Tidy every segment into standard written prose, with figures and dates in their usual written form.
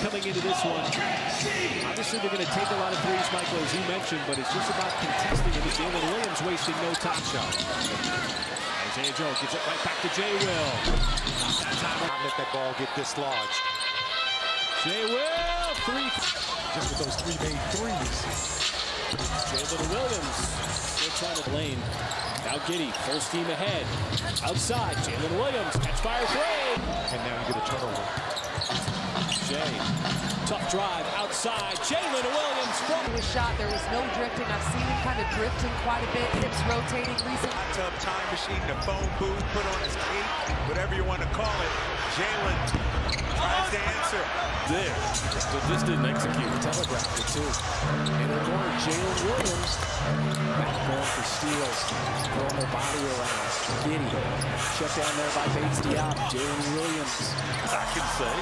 coming into this one. Obviously, they're going to take a lot of threes, Michael, as you mentioned, but it's just about contesting it. Jaylin Williams wasting no top shot. Isaiah Joe gives it right back to Jay Will. That time, not let that ball get dislodged. Jay Will, three. Just with those three made threes. Jaylin Williams still trying to lane. Now Giddey, full steam ahead. Outside, Jaylin Williams, catch fire three. And now you get a turnover. Jay, tough drive outside. Jaylin Williams from the shot. There was no drifting. I've seen him kind of drifting quite a bit. Hips rotating recently. Hot tub time machine, the phone booth, put on his cape, whatever you want to call it. Jaylin tries to answer. There, but this didn't execute. Telegraphed it too. In the corner, Jaylin Williams back going for steals, throwing their body around. Giddey shut down there by Bates Diop. Jaylin Williams. I can say.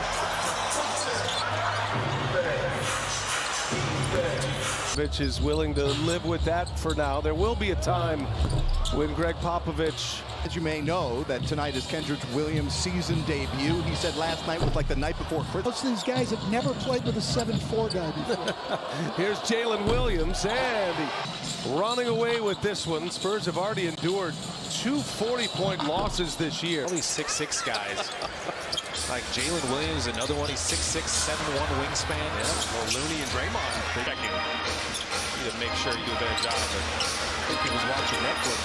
Is willing to live with that for now. There will be a time when Greg Popovich. As you may know, that tonight is Kendrick Williams' season debut. He said last night was like the night before Christmas. Most of these guys have never played with a 7'4" guy before. Here's Jaylin Williams, and running away with this one. Spurs have already endured 2 40-point losses this year. Only 6'6" guys. Like Jaylin Williams, another one. He's 6'6", 7'1" wingspan. Yeah. Well, Looney and Draymond. You need to make sure you do a better job. But I think he was watching Netflix.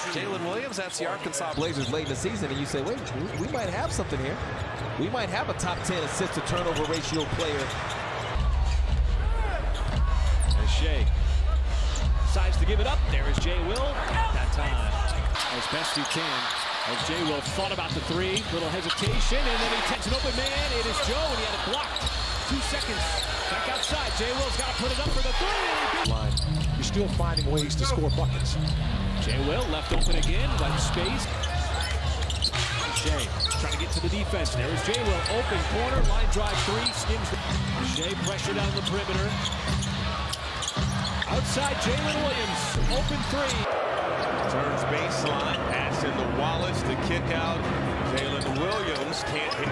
Jaylin Williams, that's the Arkansas Blazers late in the season, and you say, wait, we might have something here. We might have a top 10 assist to turnover ratio player. As Shea decides to give it up. There is Jay Will. That time, as best he can. As Jay Will thought about the three, little hesitation, and then he takes an open man. It is Joe, and he had it blocked. 2 seconds. Back outside. Jay Will's got to put it up for the three. Line. You're still finding ways to score buckets. Jay Will left open again, left space. Shea trying to get to the defense. There is Jay Will, open corner, line drive three, skims. Shea pressure down the perimeter. Outside, Jaylin Williams, open three. Turns baseline, pass into Wallace to kick out. Jaylin Williams can't hit.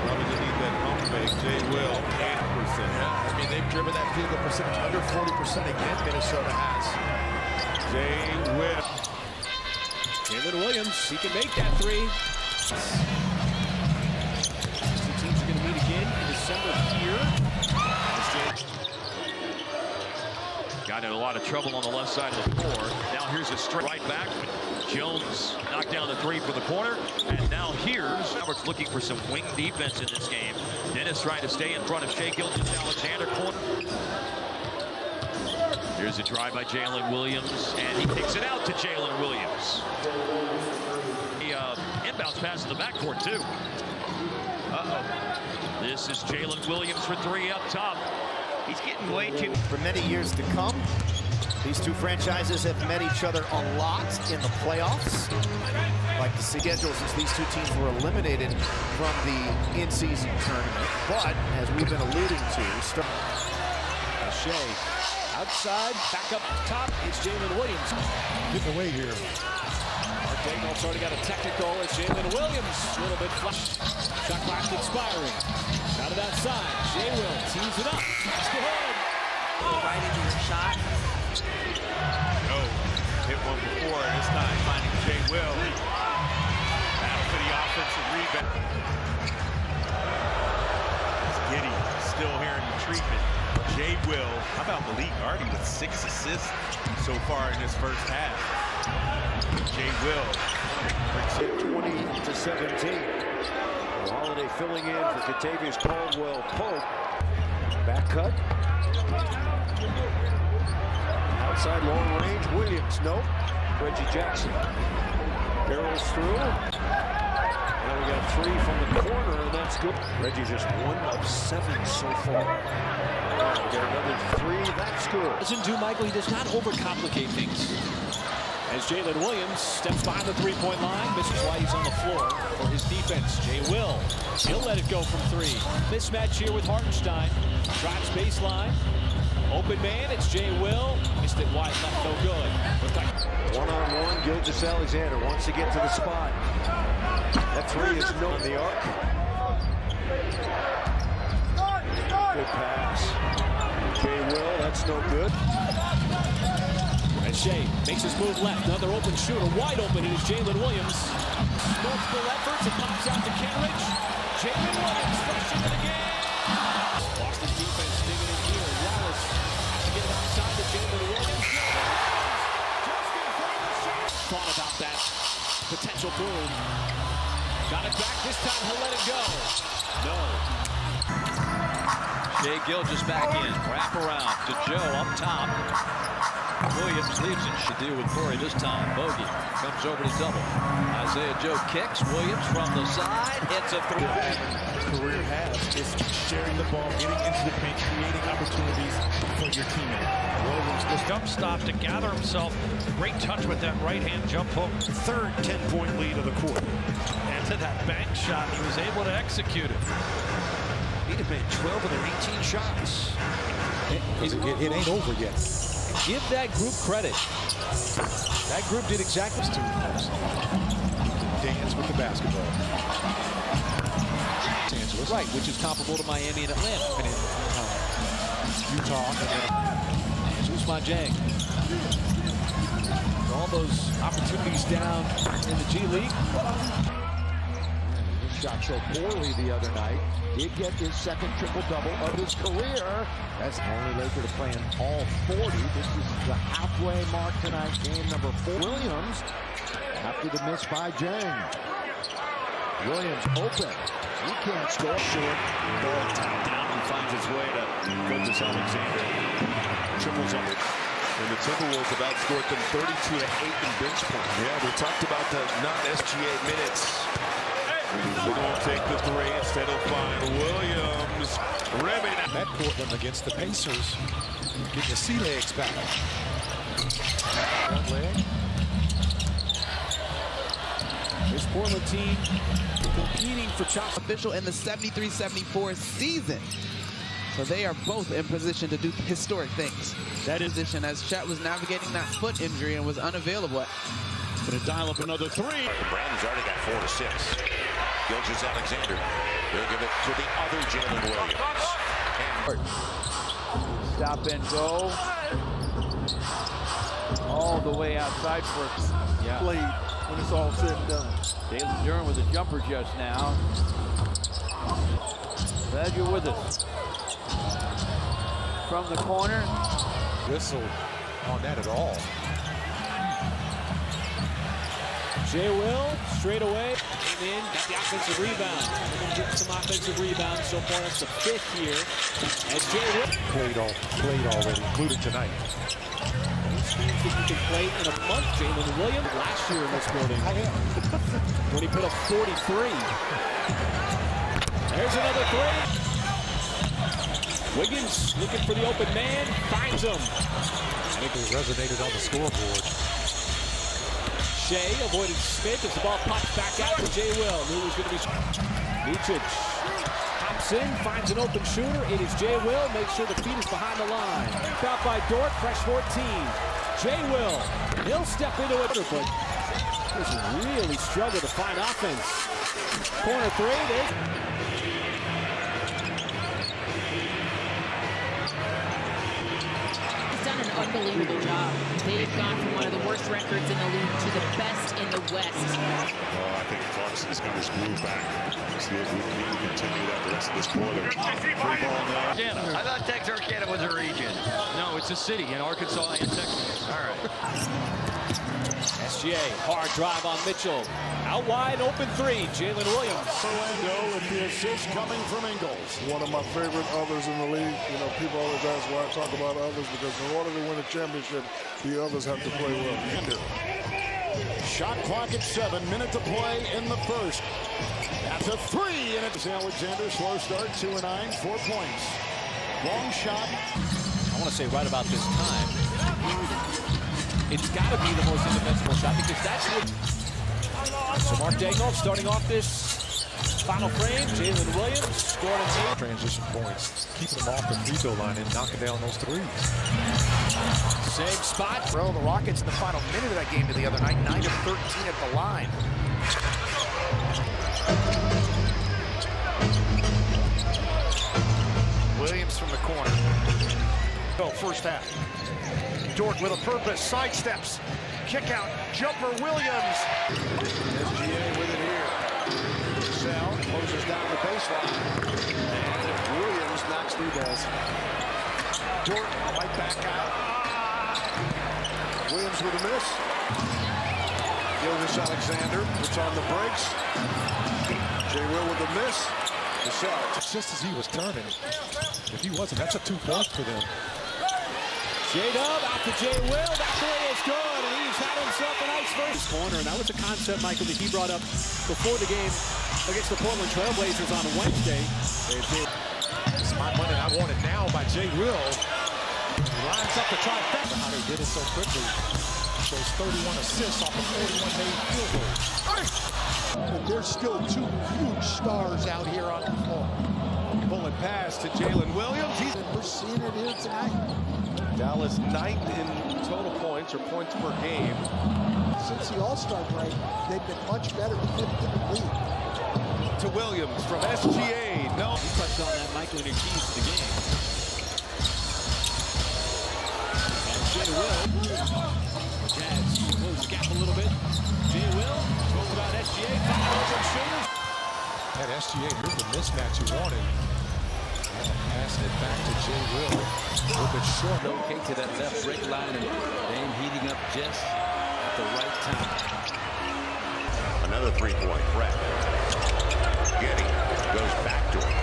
Probably to need that pump fake. Jay Will, 8%. I mean, they've driven that field goal percentage under 40% again. Minnesota has. Jay Will. Jaylin Williams, he can make that three. These two teams are going to meet again in December here. Got in a lot of trouble on the left side of the floor. Now here's a straight right back. Jones knocked down the three for the corner. And now here's Roberts looking for some wing defense in this game. Dennis trying to stay in front of Shea Gilgeous-Alexander. Here's a drive by Jaylin Williams. And he kicks it out to Jaylin Williams. The inbounds pass in the backcourt, too. This is Jaylin Williams for three up top. He's getting way too. For many years to come, these two franchises have met each other a lot in the playoffs. Like the schedule, since these two teams were eliminated from the in-season tournament. But, as we've been alluding to, Shea outside, back up top, it's Jaylin Williams. Getting away here. Dagnall's already got a technical. It's Jaylin Williams, a little bit flush. Shot clock expiring. Out of that side, Jay Will tees it up. Let's go ahead. Right into your shot. No, hit one before, and this time finding Jay Will. Battle for the offensive rebound. Giddey still here in the treatment. Jay Will, how about Malik Hardy with 6 assists so far in this first half? Jay Will brings it 20-17. Holiday filling in for Kentavious Caldwell-Pope. Back cut. Outside long range, Williams. Nope. Reggie Jackson. Barrels through. Now we got 3 from the corner, and that's good. Reggie just 1 of 7 so far. We got another 3. That's good. Doesn't do Michael. He does not overcomplicate things. As Jaylin Williams steps behind the three-point line, misses while he's on the floor for his defense. Jay Will, he'll let it go from 3. Mismatch here with Hartenstein. Drives baseline. Open man, it's Jay Will. Missed it wide, left, no good. One-on-one, Gilgeous-Alexander wants to get to the spot. That three is no on the arc. Good pass. Jay Will, that's no good. And Shea makes his move left. Another open shooter, wide open. It is Jaylin Williams. Multiple efforts. It pops out to Kenrich. Jaylin Williams rushing it again. Boston defense digging in here. Wallace has to get it outside to Jaylin Williams. Just in front of the shot. Thought about that potential boom. Got it back. This time he'll let it go. No. Shea Gilgeous back in. Wrap around to Joe up top. Williams leaves it. Should deal with Corey this time. Bogey comes over to double. Isaiah Joe kicks. Williams from the side. Hits a three. Career has is sharing the ball, getting into the paint, creating opportunities for your teammate. Williams just jump stop to gather himself. Great touch with that right-hand jump hook. Third 10-point lead of the quarter. And to that bank shot, he was able to execute it. He'd have made 12 of their 18 shots. It ain't over yet. Give that group credit. That group did exactly as dance with the basketball. Right, which is comparable to Miami and Atlanta. And Utah. And Ousmane Dieng. All those opportunities down in the G League. He shot so poorly the other night. Did get his second triple-double of his career. That's the only Laker to play in all 40. This is the halfway mark tonight, game number 4. Williams, after the miss by Dieng. Williams open. He can't score. Short. Ball tapped down and finds its way to Gilgeous Alexander. Triples up. And the Timberwolves have outscored them 32-8 in bench points. Yeah, we talked about the non-SGA minutes. They won't take the three. Instead he'll find Williams. Ribbing. That Portland against the Pacers. Getting the sea legs back. One leg. This Portland team competing for chops. Official in the 73-74 season. So they are both in position to do historic things. That is position as Chet was navigating that foot injury and was unavailable. Going to dial up another three. Brandon's already got 4 to 6. Gilgeous Alexander. They'll give it to the other Jaylin Williams. Stop and go. All the way outside for played when it's all said and done. Jaylin Duren with a jumper just now. Glad you're with us. From the corner. Whistle on that at all. Jay Will, straight away, came in, got the offensive rebound. They're going to get some offensive rebounds so far. That's the 5th here. As Jay Will played already, including tonight. These teams that you can play in a month. Jaylin Williams last year in this building. When he put up 43. There's another three. Wiggins looking for the open man, finds him. I think it resonated on the scoreboard. Shea avoided Smith as the ball pops back out to Jay Will. Knew it was going to be Micic. Hops in, finds an open shooter. It is Jay Will. Makes sure the feet is behind the line. Fouled by Dort, fresh 14. Jay Will. He'll step into it, but just really struggled to find offense. Corner three. Done an unbelievable job. They've gone from one of the worst records in the league to the best in the West. Well, I think Clarkson's got his groove back. See if we can continue that the rest of this quarter. Free ball now. I thought Texarkana was a region. No, it's a city in Arkansas and Texas. All right. SGA, hard drive on Mitchell. Out wide, open three. Jaylin Williams. Orlando with the assist coming from Ingles. One of my favorite others in the league. You know, people always ask why I talk about others, because in order to win a championship, the others have to play well. Shot clock at 7. Minute to play in the first. That's a three, and it's Alexander. Slow start, 2 and 9, 4 points. Long shot. I want to say right about this time, it's got to be the most indefensible shot, because that's what. So Mark Daigneault starting off this final frame. Jaylin Williams scoring a transition points, keeping them off the free throw line and knocking down those threes. Same spot. Bro, the Rockets in the final minute of that game to the other night, 9 of 13 at the line. First half. Dort with a purpose, sidesteps, kick out, jumper Williams. SGA with it here. Sal closes down the baseline. And Williams knocks through those. Dort right back out. Williams with a miss. Gilgeous-Alexander puts on the brakes. Jay Will with a miss. It's just as he was turning. If he wasn't, that's a 2-point for them. J-Dub out to Jay Will. That three is good, and he's had himself a nice first corner. And that was a concept, Michael, that he brought up before the game against the Portland Trailblazers on Wednesday. It's my money. I want it now by Jay Will. He lines up to try to back. How they did it so quickly. Shows 31 assists off of 41 made field goals. But there's still two huge stars out here on the floor. Pulling pass to Jaylin Williams. We're seeing it here tonight. Dallas 9th in total points or points per game. Since the All-Star break, they've been much better defensively in the league. To Williams from SGA. No. He touched on that, Michael, in your keys to the game. And Jay Will. Jazz close the gap a little bit. Jay Will spoke about SGA. 5 open shooters. At SGA, here's the mismatch you wanted. Passing it back to Jay Will. A little bit short. Okay to that left break line and then heating up just at the right time. Another three-point threat. Getty goes back to him.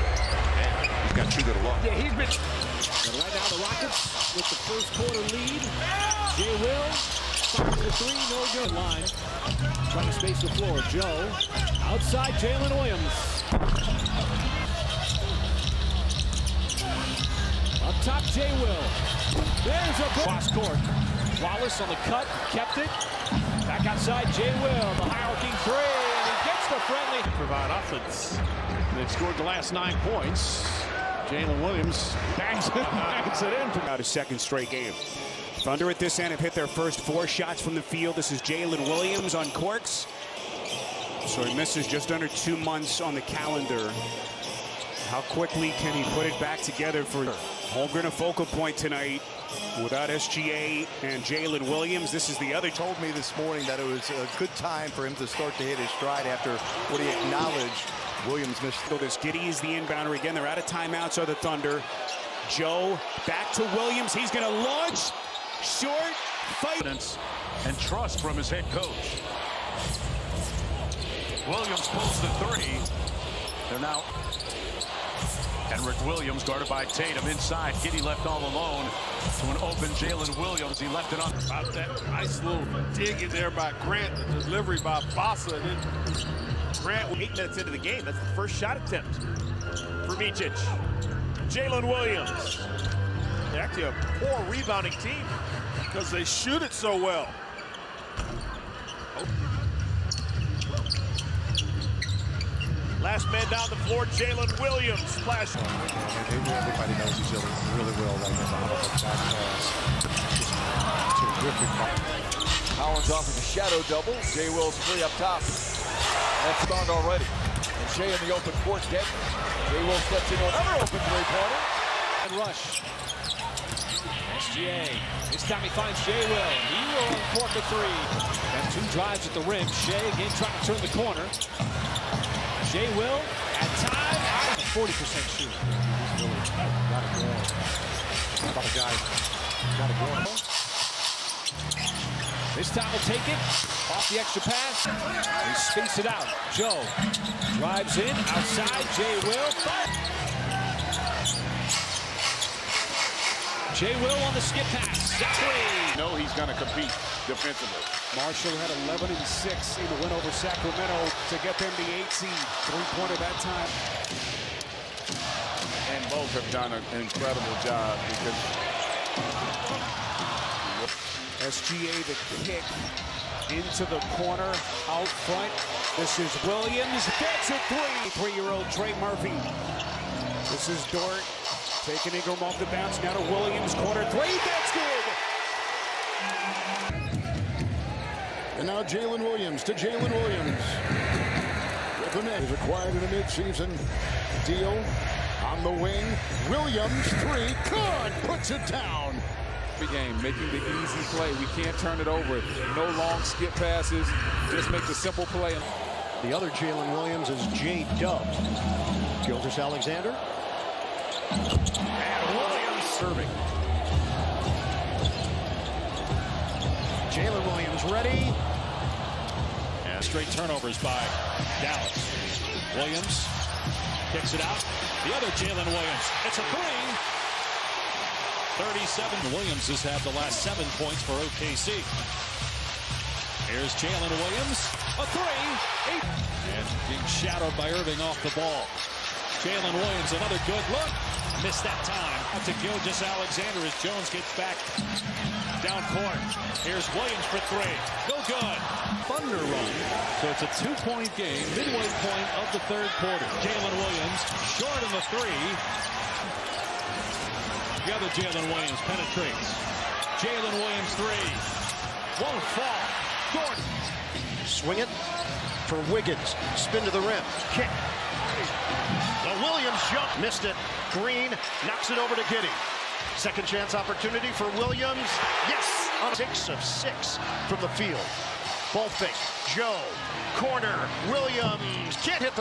And he's got too good a look. Yeah, he's been. And right now the Rockets with the first quarter lead. Jay Will fires the three, no good. Line. Trying to space the floor. Joe. Outside Jaylin Williams. Up top, Jay Will. There's a cross court. Wallace on the cut, kept it. Back outside, Jay Will. The high-arcing three, and he gets the friendly. Provide offense. They've scored the last 9 points. Jaylin Williams bangs it in. About a second straight game. Thunder at this end have hit their first 4 shots from the field. This is Jaylin Williams on corks. So he misses just under 2 months on the calendar. How quickly can he put it back together for Holmgren, a focal point tonight without SGA and Jaylin Williams? This is the other. Told me this morning that it was a good time for him to start to hit his stride after what he acknowledged Williams missed. So this Giddey is the inbounder again. They're out of timeouts, are the Thunder. Joe back to Williams. He's going to launch. Short. Fight. And trust from his head coach. Williams pulls the three. They're now. Henrik Williams guarded by Tatum inside. Giddey left all alone to an open Jaylin Williams. He left it on. About that nice little dig in there by Grant. The delivery by Bossa. And then Grant, 8 minutes into the game, that's the first shot attempt for Micic. Jaylin Williams. They're actually a poor rebounding team because they shoot it so well. Last man down the floor, Jaylin Williams. Splash. Everybody knows each other really well right now. Terrific. Collins offers a shadow double. Jay Will's free up top. That's gone already. And Shea in the open court dead. Jay Will steps into another open three-pointer. And rush. SGA. This time he finds Jay Will. He will uncork the three. And 2 drives at the rim. Shea again trying to turn the corner. Jay Will at time. 40% shooter. He's really got it going. How about a guy got it going? This time he'll take it off the extra pass. He spins it out. Joe drives in outside. Jay Will. Jay Will on the skip pass. Three. No, he's going to compete defensively. Marshall had 11 and 6 in the win over Sacramento to get them the 8 seed. 3-pointer that time. And both have done an incredible job because SGA the kick into the corner out front. This is Williams. Gets it 3. 3-year-old Trey Murphy. This is Dort taking Ingram off the bounce. Now to Williams. Corner 3. That's good. And now Jaylin Williams to Jaylin Williams. With the net is acquired in a midseason deal. On the wing, Williams, three, good, puts it down. Game, making the easy play. We can't turn it over. No long skip passes. Just make the simple play. The other Jaylin Williams is J-Dub. Gilgeous-Alexander. And Williams serving. Jaylin Williams ready. And straight turnovers by Dallas. Williams kicks it out. The other Jaylin Williams. It's a three. 37. Williams has had the last 7 points for OKC. Here's Jaylin Williams. A three. 8. And being shadowed by Irving off the ball. Jaylin Williams, another good look. Missed that time. Out to Gilgeous-Alexander as Jones gets back down court. Here's Williams for three. No good. Thunder run. So it's a 2-point game. Midway point of the third quarter. Jaylin Williams short on the three. The other Jaylin Williams penetrates. Jaylin Williams three. Won't fall. Gordon. Swing it for Wiggins. Spin to the rim. Kick. The Williams jump. Missed it. Green knocks it over to Giddey. Second chance opportunity for Williams. Yes! On 6 of 6 from the field. Ball fake. Joe. Corner. Williams can't hit the